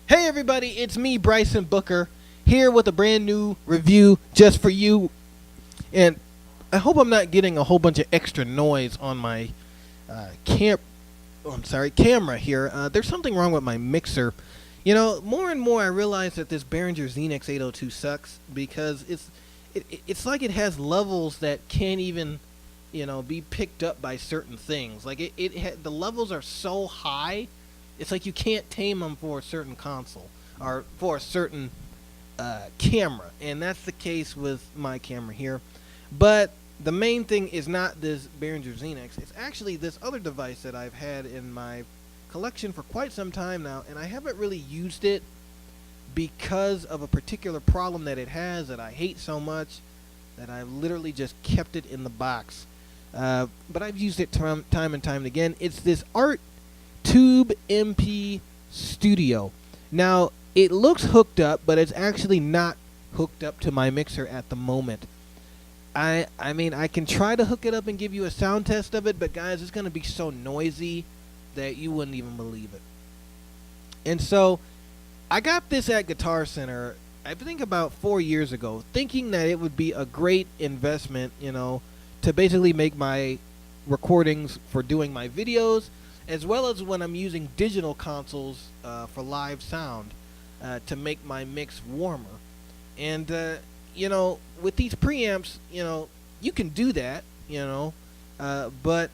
Hey everybody, it's me, Bryson Booker, here with a brand new review just for you. And I hope I'm not getting a whole bunch of extra noise on my camera here. There's something wrong with my mixer. You know, more and more I realize that this Behringer Xenex 802 sucks because it's like it has levels that can't even, be picked up by certain things. Like the levels are so high. It's like you can't tame them for a certain console or for a certain camera, and that's the case with my camera here. But the main thing is not this Behringer Xenex. It's actually this other device that I've had in my collection for quite some time now, and I haven't really used it because of a particular problem that it has that I hate so much that I've literally just kept it in the box. But I've used it time and time again. It's this Art Tube MP Studio. Now it looks hooked up, but it's actually not hooked up to my mixer at the moment. I mean I can try to hook it up and give you a sound test of it, but guys, it's gonna be so noisy that you wouldn't even believe it. And so I got this at Guitar Center, I think about 4 years ago, thinking that it would be a great investment, to basically make my recordings for doing my videos, as well as when I'm using digital consoles for live sound to make my mix warmer. And, with these preamps, you can do that, but,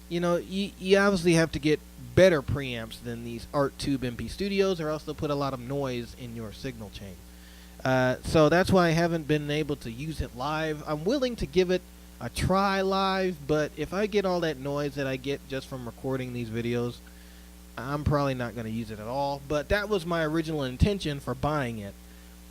you obviously have to get better preamps than these Art Tube MP Studios, or else they'll put a lot of noise in your signal chain. So that's why I haven't been able to use it live. I'm willing to give it a try live, but if I get all that noise that I get just from recording these videos, I'm probably not going to use it at all. But that was my original intention for buying it,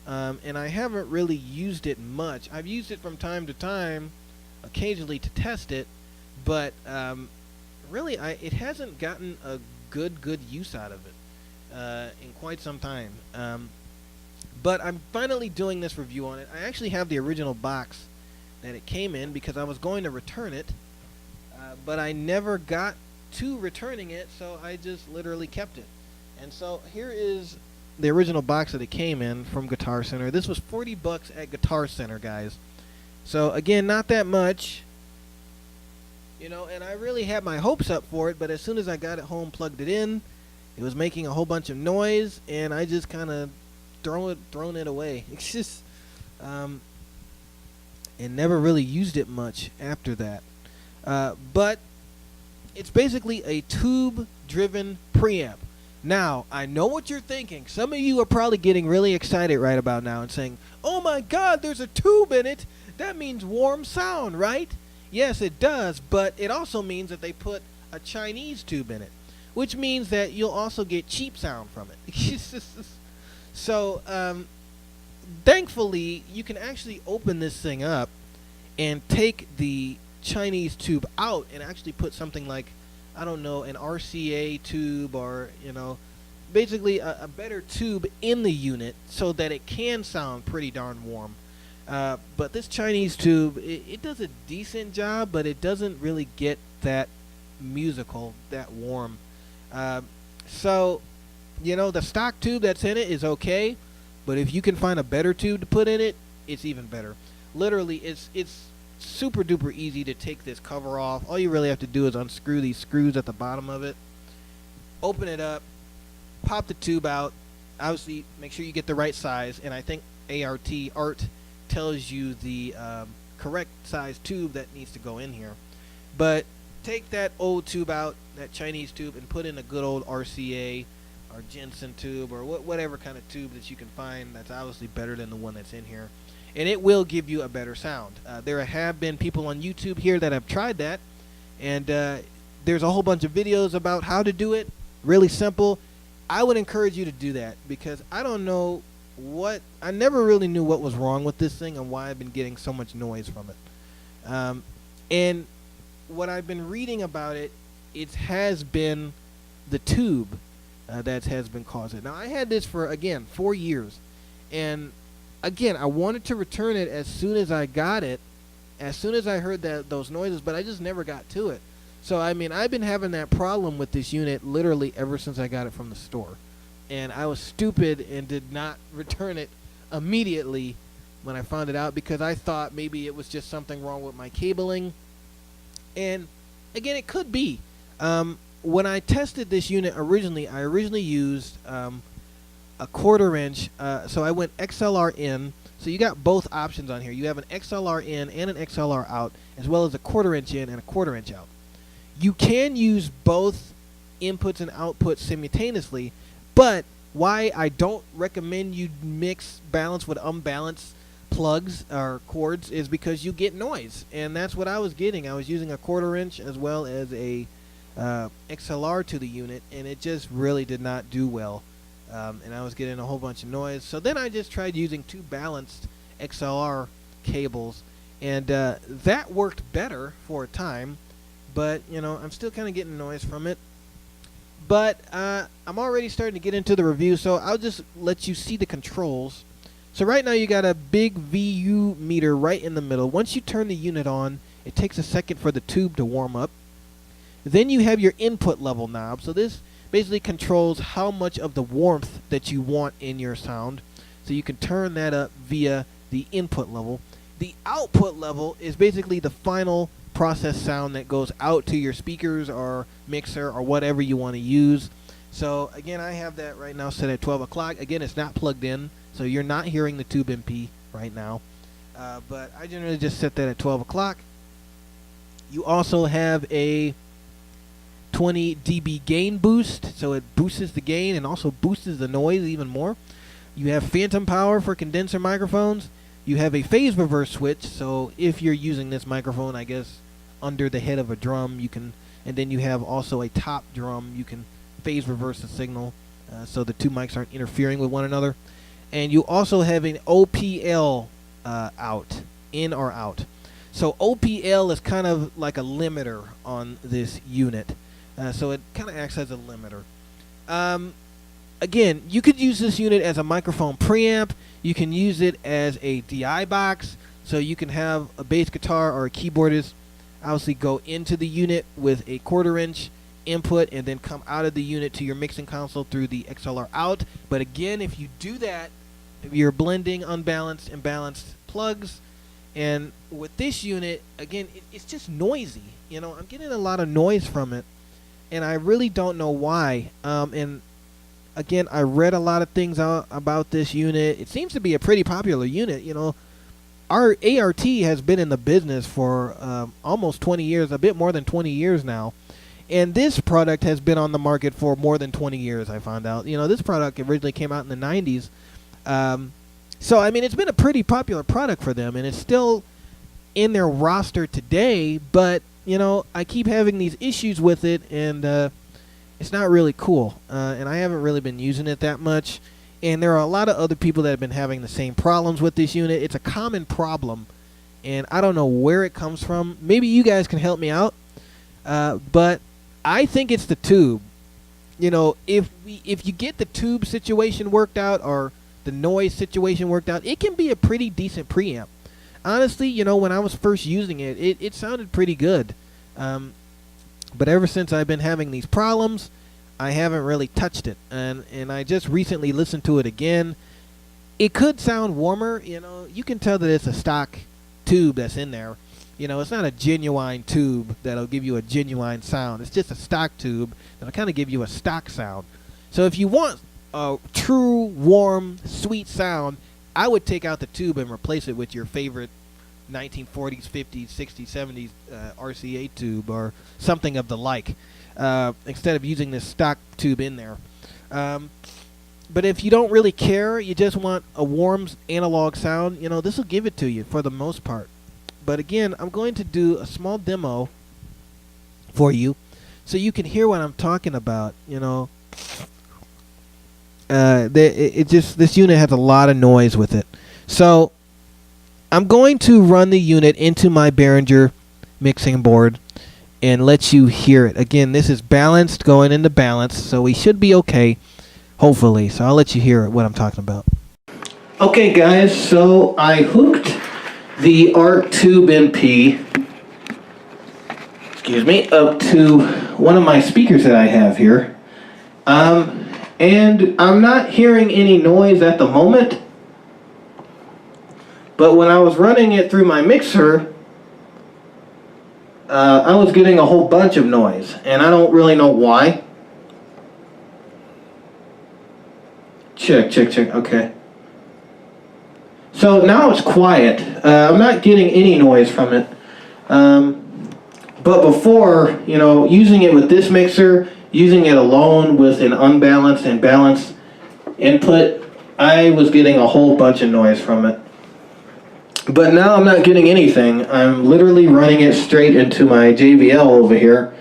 and I haven't really used it much. I've used it from time to time, occasionally to test it, but really it hasn't gotten a good use out of it in quite some time. But I'm finally doing this review on it. I actually have the original box that it came in because I was going to return it, but I never got to returning it, so I just literally kept it. And so here is the original box that it came in from Guitar Center. This was $40 at Guitar Center, guys. So again, not that much, and I really had my hopes up for it, but as soon as I got it home, plugged it in, it was making a whole bunch of noise, and I just kind of thrown it away. It's just and never really used it much after that. But it's basically a tube-driven preamp. Now, I know what you're thinking. Some of you are probably getting really excited right about now and saying, "Oh my God, there's a tube in it. That means warm sound, right?" Yes, it does, but it also means that they put a Chinese tube in it, which means that you'll also get cheap sound from it. So, thankfully, you can actually open this thing up and take the Chinese tube out and actually put something like, I don't know, an RCA tube, or, basically a better tube in the unit so that it can sound pretty darn warm. But this Chinese tube, it does a decent job, but it doesn't really get that musical, that warm. So, the stock tube that's in it is okay, but if you can find a better tube to put in it, it's even better. Literally, it's super duper easy to take this cover off. All you really have to do is unscrew these screws at the bottom of it, open it up, pop the tube out. Obviously, make sure you get the right size, and I think Art tells you the correct size tube that needs to go in here. But take that old tube out, that Chinese tube, and put in a good old RCA or Jensen tube, or whatever kind of tube that you can find that's obviously better than the one that's in here, and it will give you a better sound. There have been people on YouTube here that have tried that, and there's a whole bunch of videos about how to do it. Really simple. I would encourage you to do that, because I don't know I never really knew what was wrong with this thing and why I've been getting so much noise from it. And what I've been reading about it, it has been the tube that has been causing it. Now, I had this for, again, 4 years, and again, I wanted to return it as soon as I got it, as soon as I heard those noises, but I just never got to it. So, I mean, I've been having that problem with this unit literally ever since I got it from the store. and I was stupid and did not return it immediately when I found it out, because I thought maybe it was just something wrong with my cabling. And again, it could be. When I tested this unit originally, I used a 1/4 inch. So I went XLR in. So you got both options on here. You have an XLR in and an XLR out, as well as a 1/4 inch in and a 1/4 inch out. You can use both inputs and outputs simultaneously, but why I don't recommend you mix balance with unbalanced plugs or cords is because you get noise, and that's what I was getting. I was using a 1/4 inch as well as a XLR to the unit, and it just really did not do well, and I was getting a whole bunch of noise. So then I just tried using 2 balanced XLR cables, and that worked better for a time, but you know, I'm still kind of getting noise from it. But I'm already starting to get into the review, so I'll just let you see the controls. So right now you got a big VU meter right in the middle. Once you turn the unit on, it takes a second for the tube to warm up. Then you have your input level knob. So this basically controls how much of the warmth that you want in your sound. So you can turn that up via the input level. The output level is basically the final process sound that goes out to your speakers or mixer or whatever you want to use. So again, I have that right now set at 12 o'clock. Again, it's not plugged in, so you're not hearing the tube MP right now. But I generally just set that at 12 o'clock. You also have a 20 dB gain boost, so it boosts the gain and also boosts the noise even more. You have phantom power for condenser microphones. You have a phase reverse switch, so if you're using this microphone, I guess, under the head of a drum, you can, and then you have also a top drum, you can phase reverse the signal, so the 2 mics aren't interfering with one another. And you also have an OPL out, in or out. So OPL is kind of like a limiter on this unit. So it kind of acts as a limiter. Again, you could use this unit as a microphone preamp. You can use it as a DI box. So you can have a bass guitar or a keyboardist obviously go into the unit with a 1/4 inch input and then come out of the unit to your mixing console through the XLR out. But again, if you do that, you're blending unbalanced and balanced plugs. And with this unit, again, it's just noisy. You know, I'm getting a lot of noise from it, and I really don't know why. And again, I read a lot of things out about this unit. It seems to be a pretty popular unit. You know, our ART has been in the business for almost 20 years, a bit more than 20 years now. And this product has been on the market for more than 20 years, I found out. You know, this product originally came out in the 90s. So, I mean, it's been a pretty popular product for them, and it's still in their roster today. But, you know, I keep having these issues with it, and it's not really cool. And I haven't really been using it that much. And there are a lot of other people that have been having the same problems with this unit. It's a common problem, and I don't know where it comes from. Maybe you guys can help me out. But I think it's the tube. You know, if you get the tube situation worked out or the noise situation worked out, it can be a pretty decent preamp. Honestly, you know, when I was first using it, it sounded pretty good. But ever since I've been having these problems, I haven't really touched it. And I just recently listened to it again. It could sound warmer. You know, you can tell that it's a stock tube that's in there. You know, it's not a genuine tube that'll give you a genuine sound. It's just a stock tube that'll kind of give you a stock sound. So if you want a true, warm, sweet sound, I would take out the tube and replace it with your favorite 1940s, 50s, 60s, 70s RCA tube or something of the like, instead of using this stock tube in there. But if you don't really care, you just want a warm analog sound, you know, this will give it to you for the most part. But again, I'm going to do a small demo for you so you can hear what I'm talking about. You know, this unit has a lot of noise with it. So I'm going to run the unit into my Behringer mixing board and let you hear it. Again, this is balanced going into balance, so we should be okay, hopefully. So I'll let you hear what I'm talking about. Okay, guys, so I hooked the ARC Tube MP, up to one of my speakers that I have here. And And I'm not hearing any noise at the moment, but when I was running it through my mixer, I was getting a whole bunch of noise, and I don't really know why. Check, okay. So now it's quiet. I'm not getting any noise from it. But before, you know, using it with this mixer, using it alone with an unbalanced and balanced input, I was getting a whole bunch of noise from it. But now I'm not getting anything. I'm literally running it straight into my JBL over here,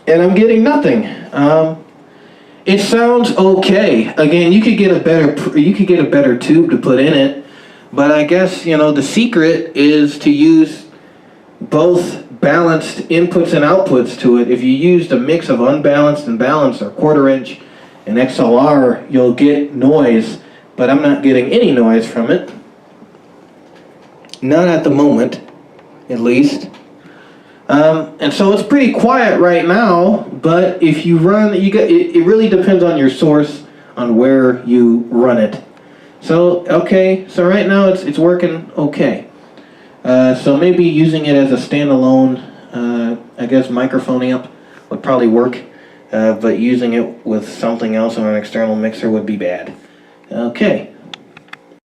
and I'm getting nothing. It sounds okay. Again, you could get a better tube to put in it, but I guess, you know, the secret is to use both balanced inputs and outputs to it. If you used a mix of unbalanced and balanced, or quarter inch and XLR, you'll get noise, but I'm not getting any noise from it. Not at the moment, at least. And so it's pretty quiet right now, but if you run, it really depends on your source, on where you run it. So, okay, so right now it's working okay. So maybe using it as a standalone, I guess microphone amp would probably work, but using it with something else on an external mixer would be bad. Okay.